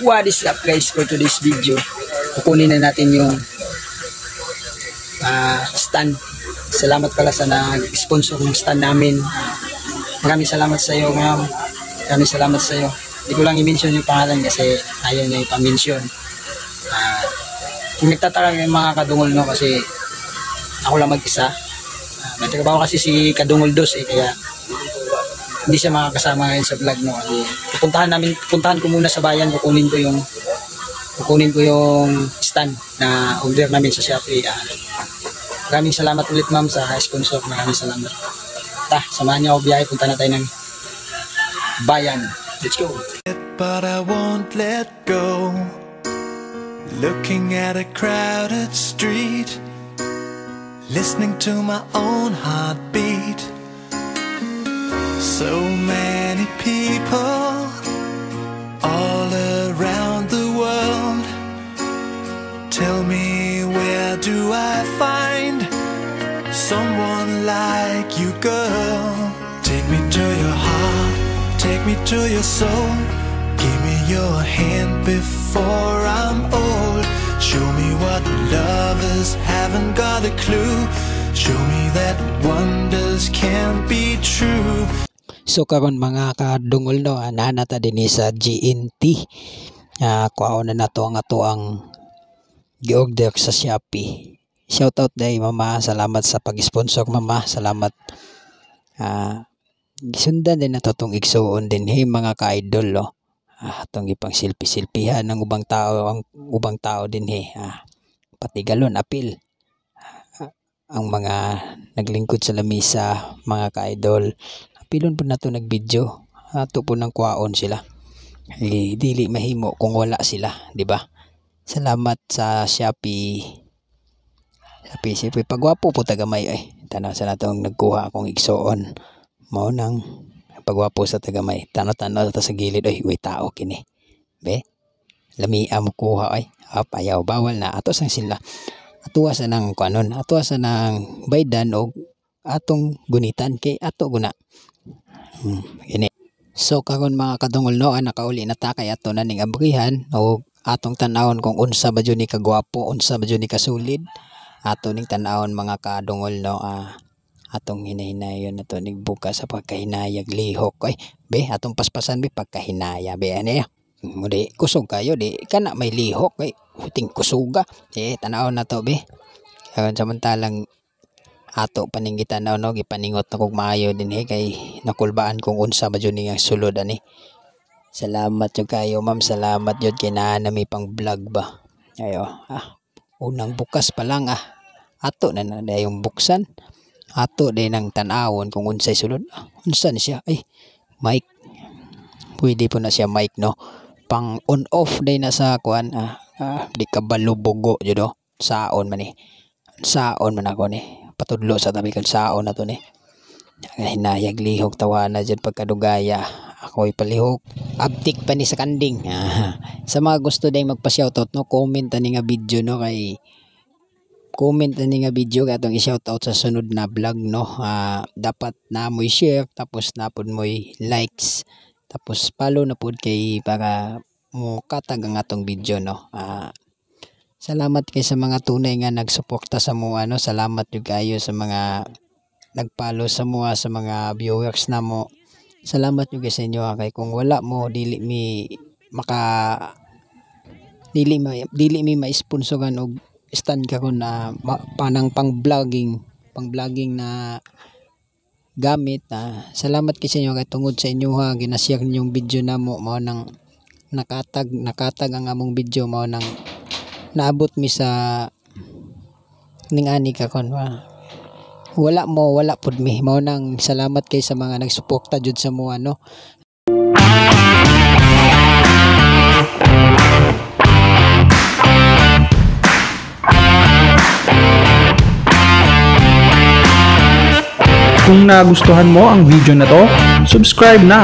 What is up guys, for today's video kukunin na natin yung stand. Salamat pala sa nag-sponsor ng stand namin. Maraming salamat sa iyo ma'am. Maraming salamat sa iyo. Hindi ko lang i-mention yung pangalan kasi ayaw niya ipa-mention. Kung nagtataka yung mga kadungol no, kasi ako lang mag-isa. May trabaho kasi si Kadungol Dos kaya hindi siya makakasama ngayon sa vlog no. Puntahan ko muna sa bayan, kukunin ko yung stand na order namin sa Shopee. Maraming salamat ulit ma'am sa sponsor. Maraming salamat. Samahan niyo ako biyahe, punta na tayo ng bayan. Let's go. But I won't let go. Looking at a crowded street, listening to my own heartbeat. So many people all around the world. Tell me, where do I find someone like you, girl? Take me to your heart, take me to your soul. Give me your hand before I'm old. Show me what lovers haven't got a clue. Show me that wonders can't be true. So karon mga kadungol no, nanata din sa GNT. Kuhaon na nato ang ato ang gi-order sa Shopee. Shout out day mama, salamat sa pag-sponsor mama, salamat. Gisundan din nato tong igsuon din mga ka-idol no. Atong ipang silpi-silpihan ng ubang tao din pati galon apil. Ang mga naglingkod sa lamisa, mga ka-idol, apilon po na to nag-video. Ato po nang kuwaon sila. Dili mahimo kung wala sila, di ba? Salamat sa Shopee. Shopee pagwapo po tagamay ay. Tanaw sa natong nagkuha akong igsoon. Mao nang pagwapo sa tagamay. Tanaw ta sa gilid ay way tao kini. Be? Lamia mo kuha ay. Ayaw bawal na ato sang sila. Atuwa sa nang kanon, atuwa sa nang baydan o atong gunitan kay ato guna. Ini. So karon mga kadungol no, nakauli na ta kay ato na ning abrihan o atong tanawon kung unsa ba jud ni kagwapo, unsa ba jud ni kasulid. Ato ning tanawon mga kadungol no, atong hinahinayon nato ning buka sa pagkahinayag lihok ay be atong paspasan be pagkahinaya be ani. Mudi kusog kayo di kana may lihok ay huting kusuga tanaw na to be. Samantalang ato paninggitan no gipaningot na kog maayo din kay nakulbaan kung unsa ba jud ning sulod ani. Salamat jud kayo ma'am, salamat jud kay nami pang vlog ba. Ayo unang bukas pa lang ato na dayong buksan. Ato din nang tan-awon kung unsay sulod. Unsa ni siya ay mic. Pwede po na siya mic no. Pang on off day na sa kuan di ka balubogo jud saon man ni saon man ako ni patudlo sa tabi kan saon na to ni hinayag lihok tawana jud pagkadugaya ako'y palihok abtik pa ni sa kanding. Sa mga gusto day magpa-shoutout no, comment ani nga video no, kay comment ani nga video katong i-shoutout sa sunod na vlog no. Dapat na mo i-share tapos na pud mo likes tapos follow na pod kay para mo katag ang atong video no. Salamat kay sa mga tunay nga nagsuporta sa mo no. Salamat jud kayo sa mga nagfollow sa mo, sa mga viewers na mo. Salamat jud sa inyo kay kung wala mo dili mi ma-sponsoran og stand karon na panang pang-vlogging na gamit. Salamat kay sa inyo kay tungod sa inyo ginashare ninyong video na mo nang nakatag ang among video mao nang naabot mi sa ning ani ka kon wala pud mi mao nang salamat kay sa mga nagsuporta jud sa mo no. Kung nagustuhan mo ang video na to, subscribe na.